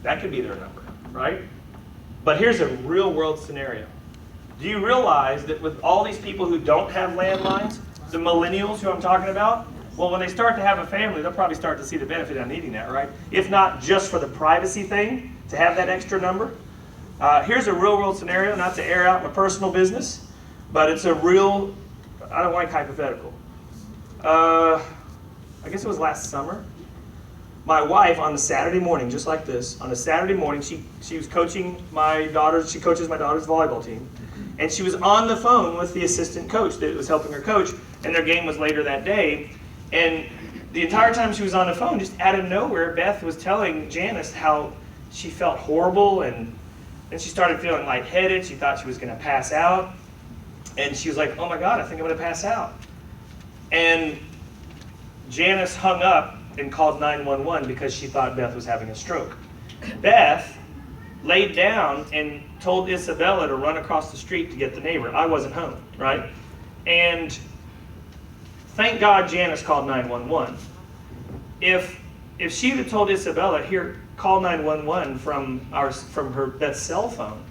That could be their number, right? But here's a real world scenario. Do you realize that with all these people who don't have landlines, the millennials who I'm talking about, well, when they start to have a family, they'll probably start to see the benefit of needing that, right? If not just for the privacy thing, to have that extra number. Here's a real world scenario, not to air out my personal business, but it's a real, I don't like hypothetical. I guess it was last summer. My wife on a Saturday morning, just like this, on a Saturday morning, she was coaching my daughter's, she coaches my daughter's volleyball team. And she was on the phone with the assistant coach that was helping her coach, and their game was later that day. And the entire time she was on the phone, just out of nowhere, Beth was telling Janice how she felt horrible, and then she started feeling lightheaded. She thought she was going to pass out. And she was like, oh my God, I think I'm going to pass out. And Janice hung up and called 911 because she thought Beth was having a stroke. Beth laid down and told Isabella to run across the street to get the neighbor. I wasn't home, right? And thank God Janice called 911. If she had told Isabella, here, call 911 from her Beth's cell phone,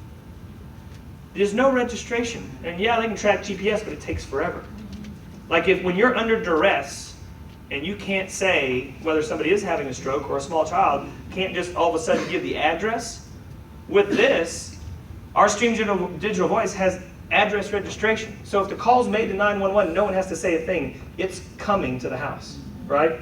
there's no registration. And yeah, they can track GPS, but it takes forever. Like when you're under duress and you can't say whether somebody is having a stroke or a small child, can't just all of a sudden give the address. With this, our Stream Digital Voice has address registration. So if the call's made to 911, no one has to say a thing. It's coming to the house, right?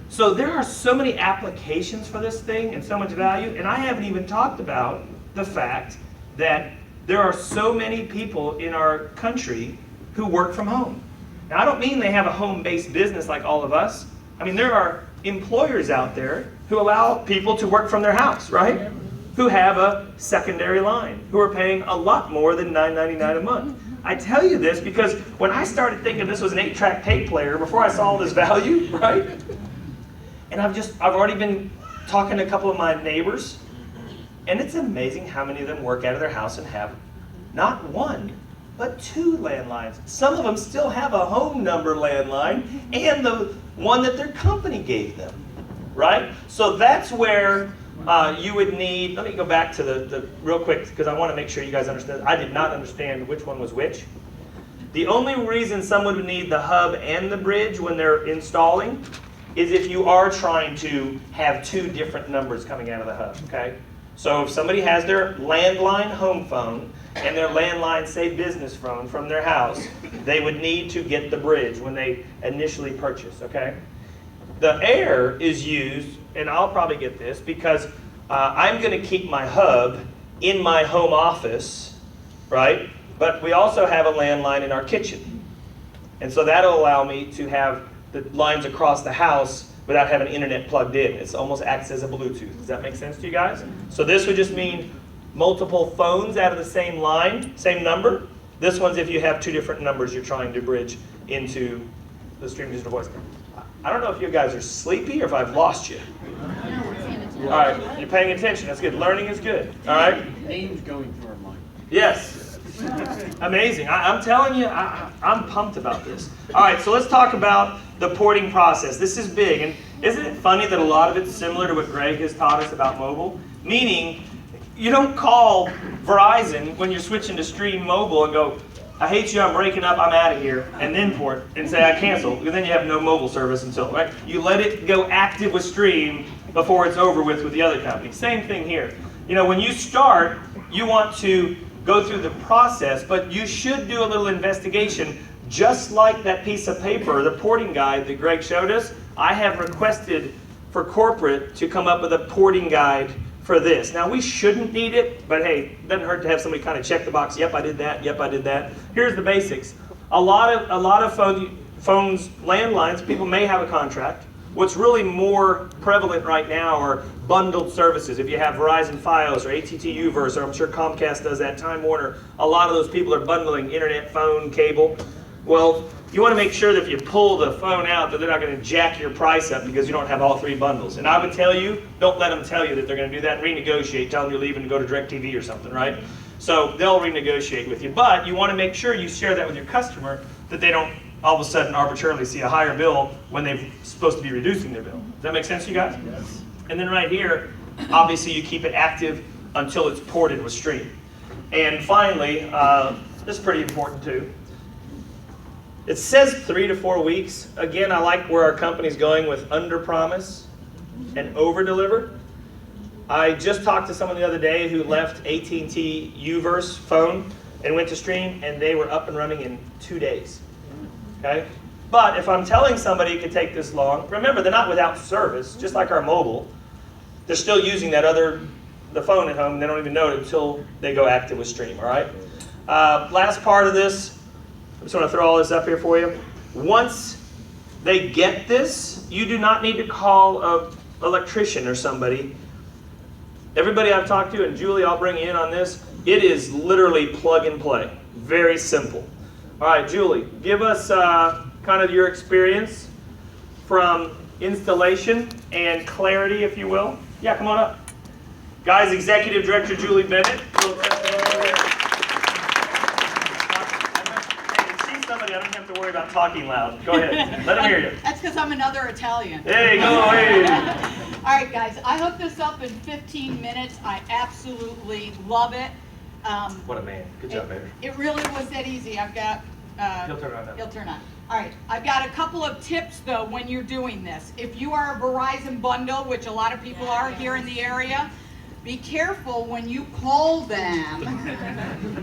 So there are so many applications for this thing and so much value, and I haven't even talked about the fact that there are so many people in our country who work from home. Now, I don't mean they have a home-based business like all of us. I mean, there are employers out there who allow people to work from their house, right? Who have a secondary line, who are paying a lot more than $9.99 a month. I tell you this because when I started thinking this was an 8-track tape player, before I saw all this value, right? And I've already been talking to a couple of my neighbors, and it's amazing how many of them work out of their house and have not one, but 2 landlines. Some of them still have a home number landline and the one that their company gave them, right? So that's where you would need, let me go back to the real quick, because I want to make sure you guys understand. I did not understand which one was which. The only reason someone would need the hub and the bridge when they're installing is if you are trying to have 2 different numbers coming out of the hub, okay? So if somebody has their landline home phone and their landline, say, business phone from their house, they would need to get the bridge when they initially purchase, okay? The air is used, and I'll probably get this, because I'm going to keep my hub in my home office, right? But we also have a landline in our kitchen. And so that'll allow me to have the lines across the house without having internet plugged in. It almost acts as a Bluetooth. Does that make sense to you guys? So this would just mean multiple phones out of the same line, same number. This one's if you have 2 different numbers you're trying to bridge into the Stream Digital Voice. I don't know if you guys are sleepy or if I've lost you. All right, you're paying attention. That's good. Learning is good. All right? Names going through our mind. Yes. Amazing. I'm telling you, I'm pumped about this. All right, so let's talk about the porting process. This is big. And isn't it funny that a lot of it's similar to what Greg has taught us about mobile? Meaning, you don't call Verizon when you're switching to Stream Mobile and go, I hate you, I'm breaking up, I'm out of here, and then port and say I cancel, because then you have no mobile service until, right? You let it go active with Stream before it's over with the other company. Same thing here. You know, when you start, you want to go through the process, but you should do a little investigation, just like that piece of paper, the porting guide that Greg showed us. I have requested for corporate to come up with a porting guide for this. Now, we shouldn't need it, but hey, it doesn't hurt to have somebody kind of check the box. Yep, I did that. Yep, I did that. Here's the basics. A lot of phones, landlines, people may have a contract. What's really more prevalent right now are bundled services. If you have Verizon Fios or AT&T Uverse, or I'm sure Comcast does that, Time Warner, a lot of those people are bundling internet, phone, cable. Well, you want to make sure that if you pull the phone out that they're not going to jack your price up because you don't have all 3 bundles. And I would tell you, don't let them tell you that they're going to do that and renegotiate. Tell them you're leaving to go to DirecTV or something, right? So they'll renegotiate with you. But you want to make sure you share that with your customer, that they don't all of a sudden arbitrarily see a higher bill when they're supposed to be reducing their bill. Does that make sense to you guys? Yes. And then right here, obviously you keep it active until it's ported with Stream. And finally, this is pretty important too. It says 3 to 4 weeks. Again, I like where our company's going with under promise and over deliver. I just talked to someone the other day who left AT&T Uverse phone and went to Stream, and they were up and running in 2 days. Okay? But if I'm telling somebody it could take this long, remember, they're not without service, just like our mobile. They're still using the phone at home. They don't even know it until they go active with Stream, all right? Last part of this, I just want to throw all this up here for you. Once they get this, you do not need to call an electrician or somebody. Everybody I've talked to, and Julie, I'll bring you in on this, it is literally plug and play. Very simple. All right, Julie, give us kind of your experience from installation and clarity, if you will. Yeah, come on up. Guys, Executive Director Julie Bennett. Somebody, I don't have to worry about talking loud. Go ahead. Let them hear you. That's because I'm another Italian. There you go. Hey. All right, guys. I hooked this up in 15 minutes. I absolutely love it. What a man. Good job, baby. It really was that easy. I've got... He'll turn on now. He'll turn on. All right. I've got a couple of tips, though, when you're doing this. If you are a Verizon bundle, which a lot of people are here in the area, be careful when you call them,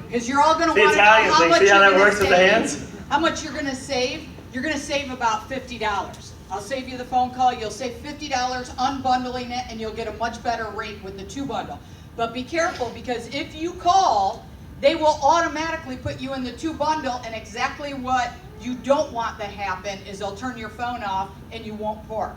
because you're all going to want to know how much you're going to save. How much you're going to save? You're going to save about $50. I'll save you the phone call. You'll save $50 unbundling it, and you'll get a much better rate with the 2 bundle. But be careful, because if you call, they will automatically put you in the 2 bundle, and exactly what you don't want to happen is they'll turn your phone off and you won't port.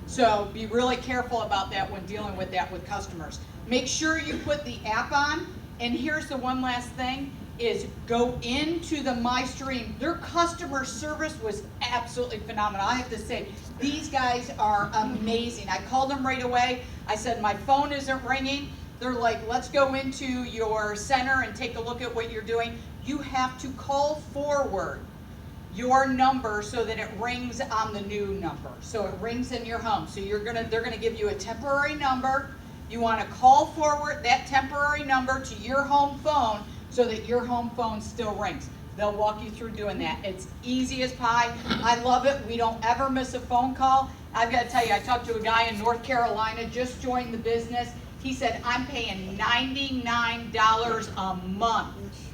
So be really careful about that when dealing with that with customers. Make sure you put the app on, and here's the one last thing, is go into the MyStream. Their customer service was absolutely phenomenal. I have to say, these guys are amazing. I called them right away. I said, my phone isn't ringing. They're like, let's go into your center and take a look at what you're doing. You have to call forward your number so that it rings on the new number. So it rings in your home. So they're gonna give you a temporary number. You want to call forward that temporary number to your home phone so that your home phone still rings. They'll walk you through doing that. It's easy as pie. I love it. We don't ever miss a phone call. I've got to tell you, I talked to a guy in North Carolina, just joined the business. He said, I'm paying $99 a month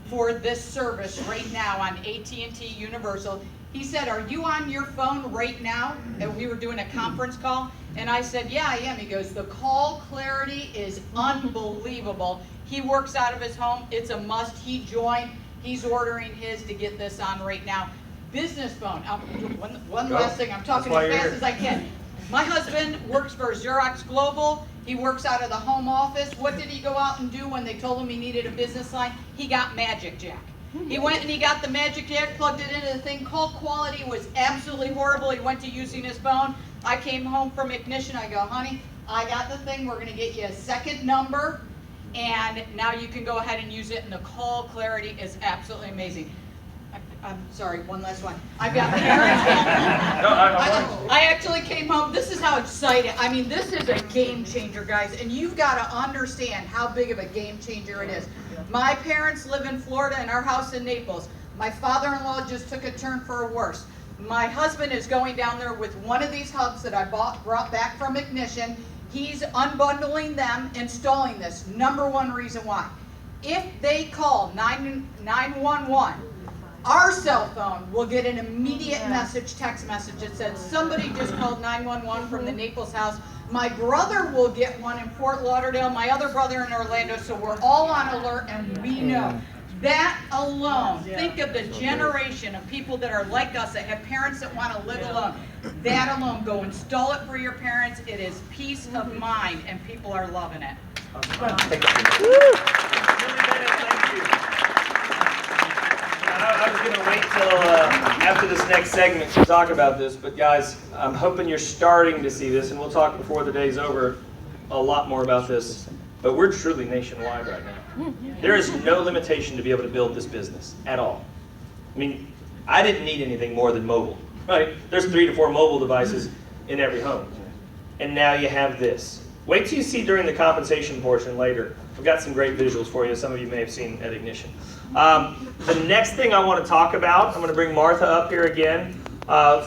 for this service right now on AT&T Universal. He said, are you on your phone right now? And we were doing a conference call. And I said, yeah, I am. He goes, the call clarity is unbelievable. He works out of his home. It's a must. He joined. He's ordering his to get this on right now. Business phone. One last thing. I'm talking as fast as I can. My husband works for Xerox Global. He works out of the home office. What did he go out and do when they told him he needed a business line? He got Magic Jack. He went and he got the Magic Jack, plugged it into the thing. Call quality was absolutely horrible. He went to using his phone. I came home from Ignition. I go, honey, I got the thing. We're going to get you a second number, and now you can go ahead and use it, and the call clarity is absolutely amazing. I'm sorry, one last one. I've got parents. I actually came home. This is how excited. I mean, this is a game changer, guys, and you've got to understand how big of a game changer it is. My parents live in Florida and our house in Naples. My father-in-law just took a turn for a worse. My husband is going down there with one of these hubs that I brought back from Ignition. He's unbundling them, installing this. Number one reason why. If they call 911, our cell phone will get an immediate message, text message that says, somebody just called 911 from the Naples house. My brother will get one in Fort Lauderdale, my other brother in Orlando, so we're all on alert and we know. That alone, think of the generation of people that are like us, that have parents that want to live alone. That alone, go install it for your parents. It is peace of mind, and people are loving it. Thank you. I was going to wait till after this next segment to talk about this, but guys, I'm hoping you're starting to see this, and we'll talk before the day's over a lot more about this. But we're truly nationwide right now. There is no limitation to be able to build this business at all. I mean, I didn't need anything more than mobile, right? There's 3 to 4 mobile devices in every home. And now you have this. Wait till you see during the compensation portion later. We've got some great visuals for you. Some of you may have seen at Ignition. The next thing I want to talk about, I'm going to bring Martha up here again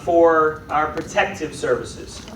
for our protective services.